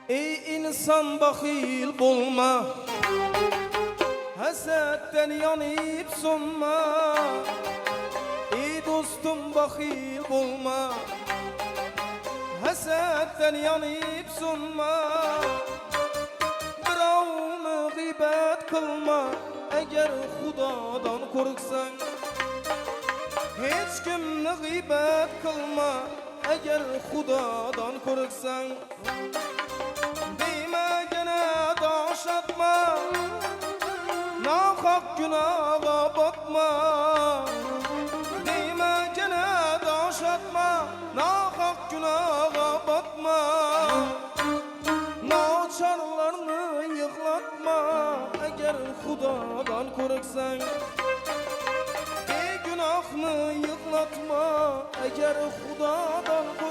Ey insan bakil bulma, hasetten yanıp sunma. Ey dostum bakil bulma, hasetten yanıp sunma. Birovni gıybet kılma, eğer Xudodan korksan. Hiç kimni gıybet kılma, eğer Xudodan korksan. Demegene daş atma, nahak günaha batma. Demegene daş atma, nahak günaha batma. Naçarlarını yıklatma, eğer Xudodan korksan. Ey günahını yıklatma, eğer Xudodan korksan.